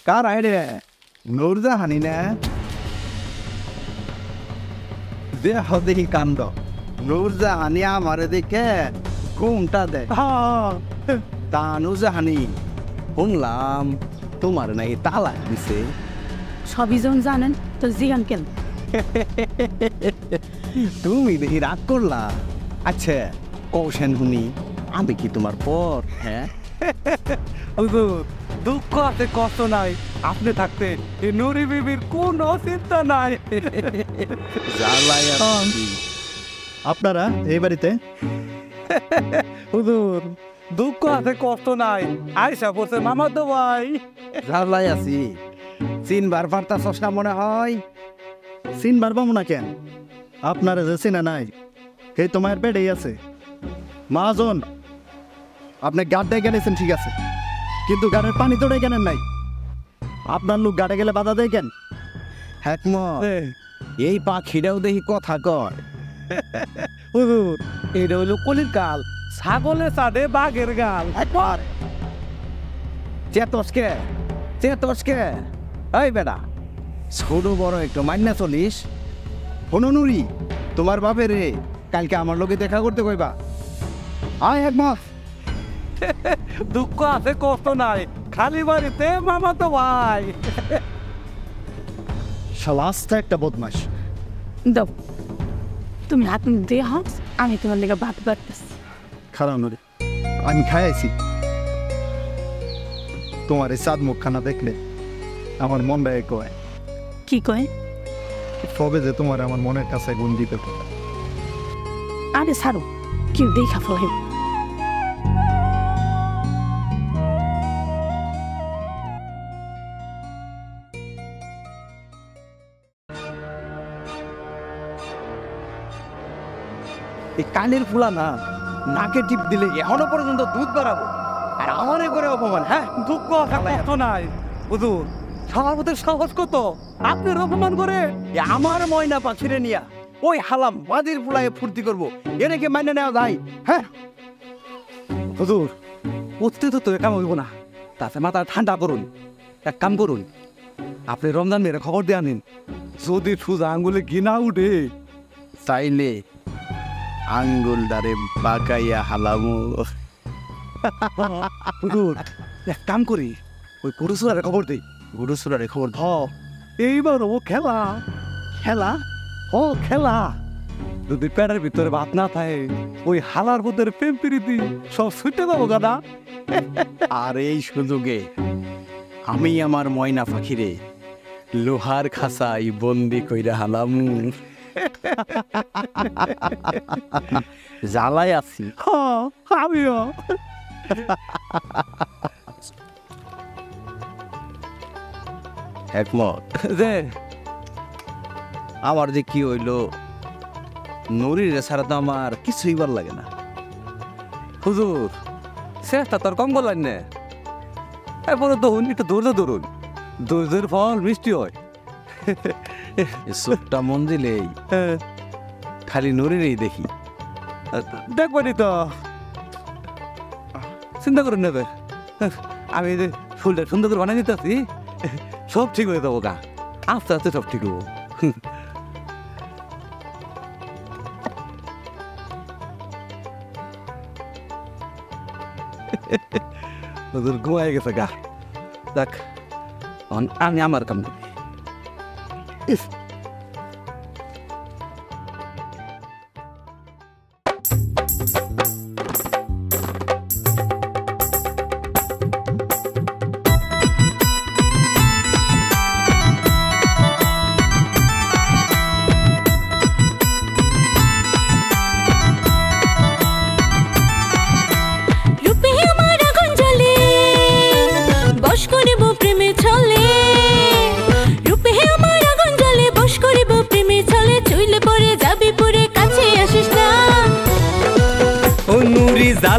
কার আইরে নূরজাহানি না দেহ দেখি কান্দ নূরজাহানি আমারে দেখে ঘুমটা দেয় তা নূরজাহানি শুনলাম তোমার নাকি তালাক দিছে সবই যখন জানেন তো জিগান কেন তুমি দেখি রাগ করলা আচ্ছা কৌশন শুনি আমি কি তোমার পর হ্যাঁ দুঃখ আছে কষ্ট নাই আপনি থাকতে এই নুরি বিবির কোনো চিন্তা নাই আপনারা এই বাড়িতে হুজুর দুঃখ আছে কষ্ট নাই আয়সা বলছে মামা তো ভাই ঝালাই আছি চিনবার পারতা চশমা মনে হয় চিনবার পাবো না কেন আপনারা যে চিনা নাই সেই তোমার পেটেই আছে মাজন আপনি গাড্ডায় গেলেছেন ঠিক আছে কিন্তু গাড়ের পানি তো কেনেন নাই আপনার লোক গাড়ে গেলে বাধা দেয় কেন হ্যাকমত এই পাখিটাও দেখি কথা কয় হুজুর এটা হইলো কলির কাল ছাগলে চাঁদে বাঘের গাল একবার চেতসকে চেতসকে এই বেটা ছোট বড় একটু মান্না চলিস হনুনুরি তোমার বাপের রে কালকে আমার লোকে দেখা করতে কইবা আয় একমত দুঃখ আছে কষ্ট নাই খালি বাড়িতে মামা তো ভাই শালাস্তা একটা বদমাস দাও তুমি হাত দিয়ে হাস আমি তোমার লেগে ভাত বাড়তেছি খারাপ নরে আমি খাইছি তোমার এই চাঁদ মুখখানা দেখলে আমার মনটা কয় কি কয় সবে যে তোমার আমার মনের কাছে গুণ দিতে আরে ছাড়ো কেউ দেখা ফেলে এই কানের ফুলা না নাকে টিপ দিলে এখনো পর্যন্ত দুধ বাড়াবো আর আমারে করে অপমান হ্যাঁ দুঃখ আছে কষ্ট নাই হুজুর সভাপতির সাহস কত আপনি অপমান করে আমার ময়না পাখিরে নিয়া ওই হালাম বাদির ফুলায় ফুর্তি করবো এটাকে মাইনে নেওয়া যায় হ্যাঁ হুজুর উঠতে তো কাম হইব না তাতে মাথা ঠান্ডা করুন এক কাম করুন আপনি রমজান মেরে খবর দিয়ে আনিন যদি সুজা আঙ্গুলে ঘিনা উঠে চাইলে আঙ্গুল দারে বাঁকাইয়া হালামু হুজুর এক কাম করি ওই পুরুষরা খবর দেই গুরুসুরারে খবর এইবার ও খেলা খেলা ও খেলা যদি পেটের ভিতরে ভাত না থাকে ওই হালার ভিতরে প্রেম প্রীতি সব ছুটে যাবো গাদা আর এই সুযোগে আমি আমার ময়না পাখিরে লোহার খাঁচাই বন্দি কইরা হালামু জ্বালাই আছি আমিও একমত যে আমার যে কি হইলো নুরির ছাড়া তো আমার কিছুই ভাল লাগে না হুজুর চেষ্টা তোর কম করলেন না এরপরে ধরুন একটু ধৈর্য ধরুন ধৈর্যের ফল মিষ্টি হয় চোখটা মন দিলেই খালি নুরিরই দেখি দেখবানি তো চিন্তা করুন নেবে আমি যে ফুলটা সুন্দর করে বানিয়ে দিতেছি সব ঠিক হয়ে যাবো গা আস্তে আস্তে সব ঠিক হবো ঘুমাই গেছে গা দেখ আমি আমার কাম করি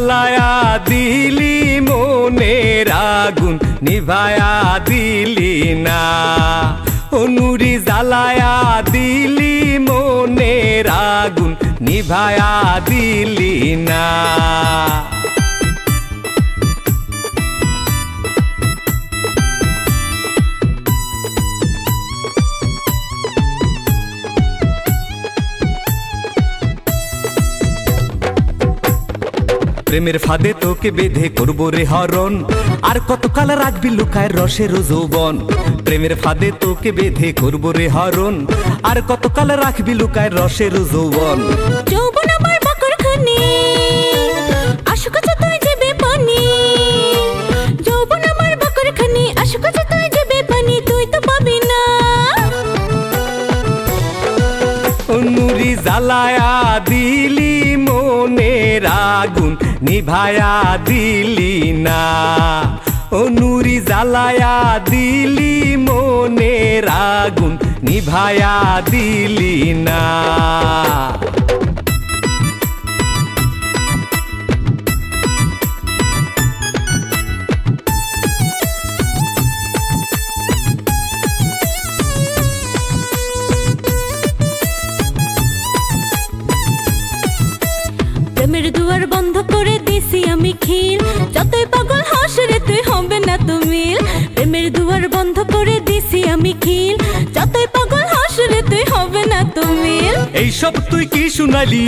জ্বালায়া দিলি মনের আগুন নিভায়া দিলি না অনুরি জ্বালায়া দিলি মনের আগুন নিভায়া দিলি না প্রেমের ফাঁদে তোকে বেঁধে করবো রে হরণ, আর কতকাল রাখবি লুকায় রসের যৌবন। প্রেমের ফাঁদে তোকে বেঁধে করবো রে হরণ, আর কতকাল রাখবি লুকায় রসের যৌবন। যৌবন আমার বাকর খানি, আশুক আছে তুই যাবে পানি। যৌবন আমার বাকর খানি, আশুক আছে তুই যাবে পানি, তুই তো পাবি না। নুরি জ্বালায়া দিলি মনের আগুন, নিভায়া দিলি না। ও নুরি জ্বালায়া দিলি মনের আগুন, নিভায়া দিলি না। প্রেমের দুয়ার বন্ধ করে দিছি আমি খিল, যতই পাগল হাস রে তুই হবে না তো মিল। প্রেমের দুয়ার বন্ধ করে দিছি আমি খিল, যতই পাগল হাস রে তুই হবে না তো মিল। এইসব তুই কি শুনালি,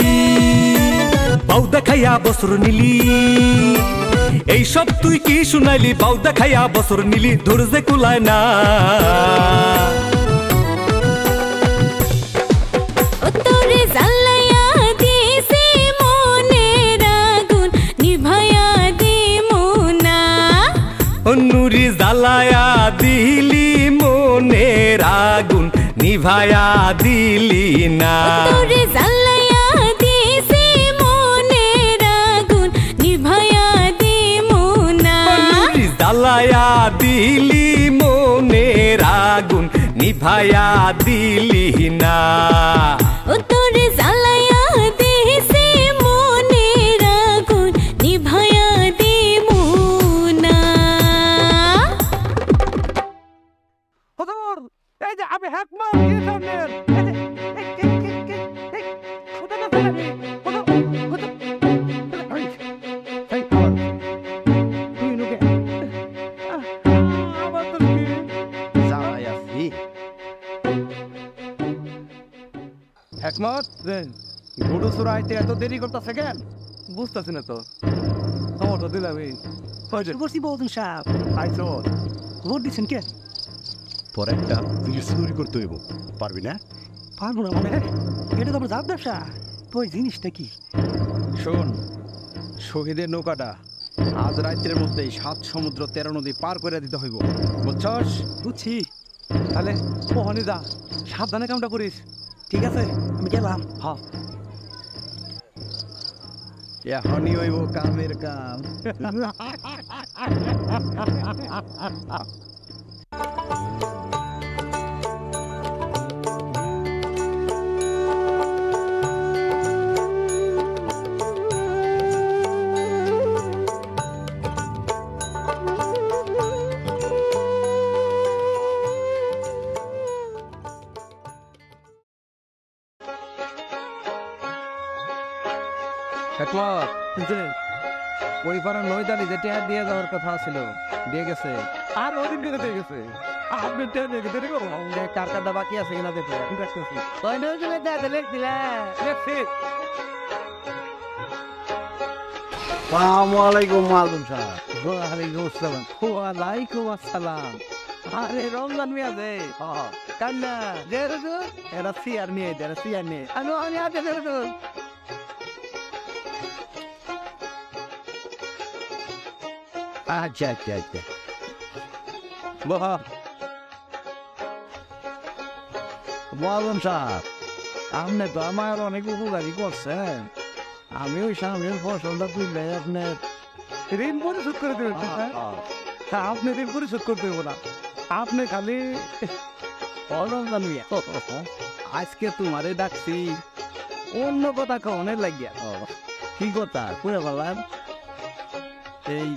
বাউ দেখাইয়া বছর নিলি। এইসব তুই কি শুনাইলি, বাউ দেখাইয়া বছর নিলি, ধৈর্যে কুলায় না। ও তোরে জ্বালায়া দিছি মনের আগুন, নিভায়া দিমু না। ও নুরি জ্বালায়া দিলি মনের আগুন, নিভায়া দিলি না। তোরে জ্বালায়া দিছি মনের আগুন, নিভায়া দিমু না। নুরি জ্বালায়া দিলি মনের আগুন, নিভায়া দিলি না। ও তোরে জ্বালায়া দিছি মনের আগুন, নিভায়া দিমু না। হুজুর এই যে আমি হেকমত কি সামনের এই যে হুজুর না ফেলাবি হুজুর হুজুর এই খাবার তুই নুকে আবার তোর কি জ্বালাই আছি। হেকমত গুডু চুরাইতে এত দেরি করতেছে কেন? বুঝতেছি না তো আমারটা দিলাম এই বসি বলুন সাহেব আইসো ভোট দিচ্ছেন কে? তোর একটা জিনিস চুরি করতে হইব, পারবি না? পারবো না মানে এটা তো আমার জাত ব্যবসা, তো ওই জিনিসটা কি? শোন, শহীদের নৌকাটা আজ রাত্রের মধ্যেই 7 সমুদ্র 13 নদী পার করে দিতে হইব, বুঝছস? বুঝছি। তাহলে ওখানে যা, সাবধানে কামটা করিস। ঠিক আছে আমি গেলাম। হ্যাঁ এখনই হইব কামের কাম। হেকমত যে ওই পাড়ার নৈদালি যে টেয়ার দিয়ে যাওয়ার কথা ছিল, দিয়ে গেছে। আর ওদিন করে দিয়ে গেছে, আপনি টেনে দেখে দেরি করো যে কার কারটা বাকি আছে কিনা দেখো, দেখতেছি। ওই নজরে দাদা লিখছিলা দেখছি। আসসালামু আলাইকুম মালুম সাহেব। ওয়ালাইকুম আসসালাম। ওয়ালাইকুম আসসালাম। আরে রমজান মিয়া যে কান্না যে রুজুর এরা সিয়ার নিয়ে এরা সিয়ার নিয়ে আমি আতে রুজুর আচ্ছা আচ্ছা আচ্ছা বাহ মালুম সাহেব, আপনি তো আমার অনেক উপকারী করছেন। আমি ওই সামনের ফসলটা তুললে আপনার ঋণ পরিশোধ করে দেবেন। হ্যাঁ আপনি ঋণ পরিশোধ করতে দেবো না, আপনি খালি রমজান মিয়া, আজকে তোমারে ডাকছি অন্য কথা কনের লাগিয়া। কি কথা পুরে বললাম, এই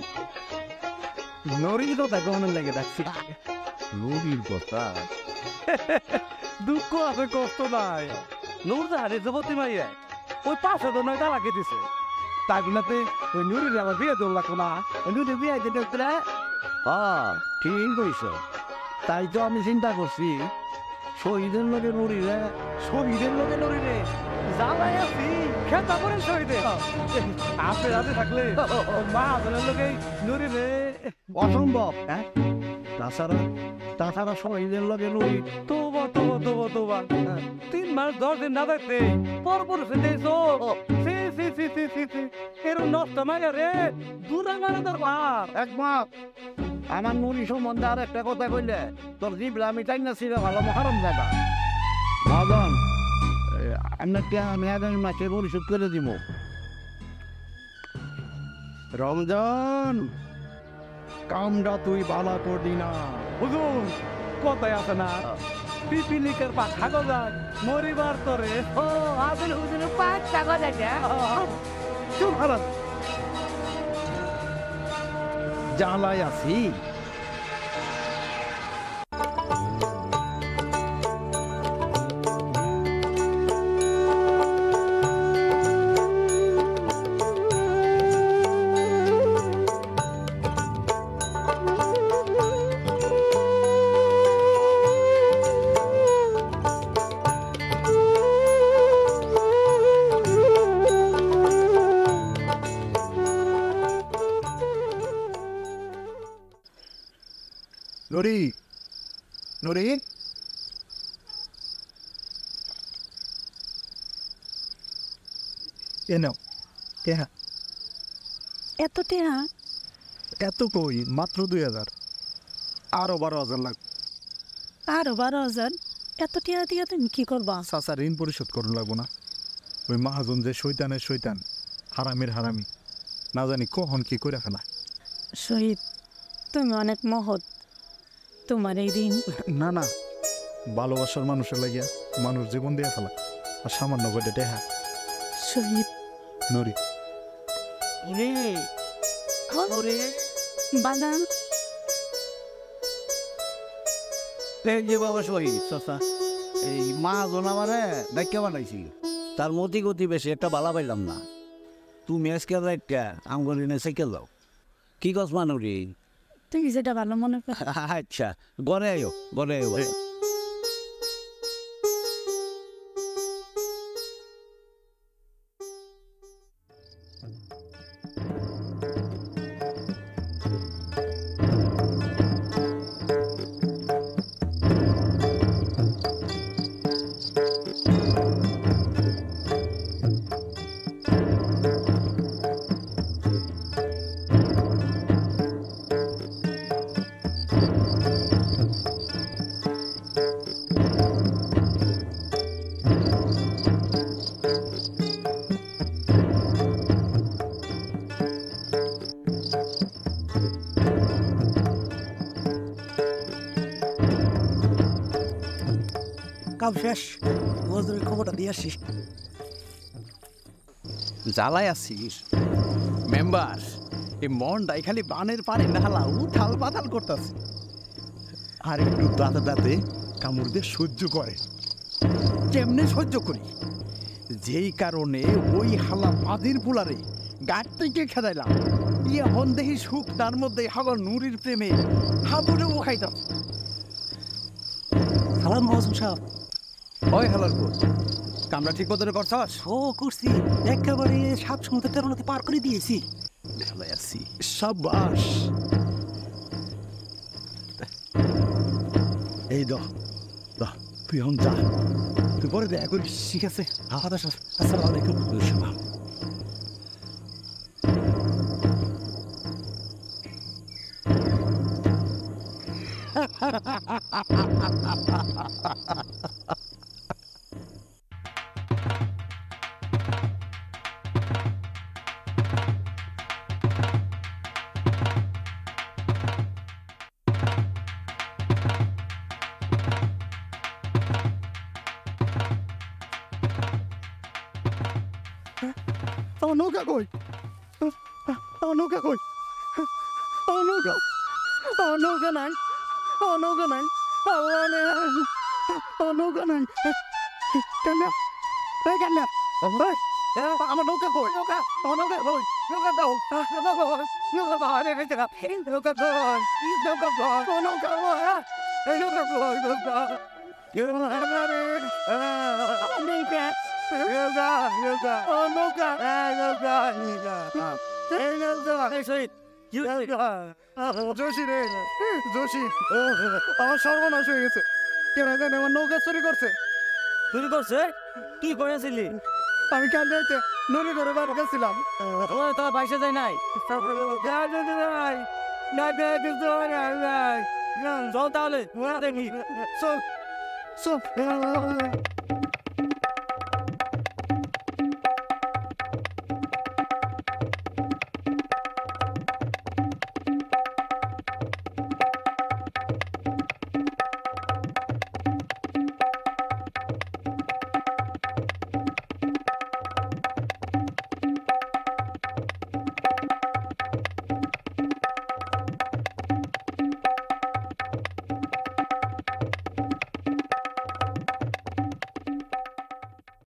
নরির কথা কনের লাগে ডাকছি। নরির কথা? দুঃখ আছে কষ্ট নাই। নূরজাহানের যুবতী মাইয়া ওই 500 নয় তালাকে দিছে, তাই বলতে ওই নুরির আমার বিয়ে দেওয়া লাগতো না। নুরি বিয়ে দিতে ঠিক কইছ। তাই তো আমি চিন্তা করছি শহীদের লোকে নড়ি রে, শহীদের লোকে নড়ি রে জ্বালাই আছি। খেতা করেন শহীদে আপনি রাতে থাকলে মা ধরেন লোকে নুরি রে অসম্ভব হ্যাঁ তাছাড়া শহীদের লগে নুরি তোবা 3 মাস 10 দিন না থাকতে পরপর ফেলেছো এরম নষ্ট মাইয়া রে দূরে মানে দরকার একমাত আমার নুরি সম্বন্ধে আর একটা কথা কইলে তোর জিবলা আমি চাই না ছিল ভালো মহারম জায়গা মহাজন আপনাকে আমি আগামী মাসে পরিশোধ করে দিব রমজান কামটা তুই বালা করবি না হুজুর কথায় আছে না পিপিলিকের পা কাগজ মরিবার তরে ও আবেল হুজুরের পাঁচ কাগজ আছে চুপ হারাস জ্বালায় আছি নুরি নুরি এ নাও হ্যাঁ এত টেহা এত কই মাত্র 2000 আরো 12,000 লাগবে আরো 12,000 এত টেহা দিয়ে তুমি কি করবা চাচা ঋণ পরিশোধ করুন লাগবো না ওই মহাজন যে শৈতানের শৈতান হারামির হারামি না জানি কখন কি করে ফেলা শহীদ তুমি অনেক মহৎ তোমার এই দিন না না ভালোবাসার মানুষের লাগিয়া মানুষ জীবন দিয়ে ফেলা আর সামান্য করে টেহা শহীদ নুরি বাদাম এই যে বাবা শহীদ চাচা এই মহাজন আমারে ডাক্কা বানাইছি তার মতি গতি বেশি একটা বালা পাইলাম না তুমি আজকে একটা আমগর এনে সাইকেল দাও কি কস মানুরি তুমি যেটা ভালো মনে করো আচ্ছা গড়ে আয়ো গড়ে আয়ো কাম শেষ মজদুরের খবরটা দিয়ে আসি জ্বালায় আছিস মেম্বার এই মনটাই খালি বানের পানি ঢালা উথাল পাতাল করতেছে আর একটু দাঁতে দাঁতে কামড় দিয়ে সহ্য করে কেমনে সহ্য করি যেই কারণে ওই হালা পাদির পোলারে গাছ থেকে খেদাইলাম ইয়ে হন্দেহি সুখ তার মধ্যে হাগর নুরির প্রেমে হাবুড়ে ও খাইতাম সালাম মহাজন সাহেব ওই হালার পর কামরা ঠিক মতো করছস ও করছি একেবারে 7 সমুদ্র 13 নদী পার করে দিয়েছি ঢালাই আছি সাবাস এই দ তুই এখন যা তুই পরে দেখা করিস ঠিক আছে আসসালামু আলাইকুম আমার নৌকা কই আমার নৌকা কই আমার নৌকা নাই আমার নৌকা নাই আমার নৌকা নাই কেন কেন আমার নৌকা কই আমার নৌকা কই নৌকা দাও নৌকা দাও আরে নৌকা কই নৌকা কই নৌকা কই নৌকা কই যোশী রে যোশী আমার সর্বনাশ হয়ে গেছে কেন জানে আমার নৌকা চুরি করছে চুরি করছে কি করেছিলি আমি কাল রাইতে নদী ধরে বার গেছিলাম তো বাইসে যায় নাই চল তাহলে দেখি চল চল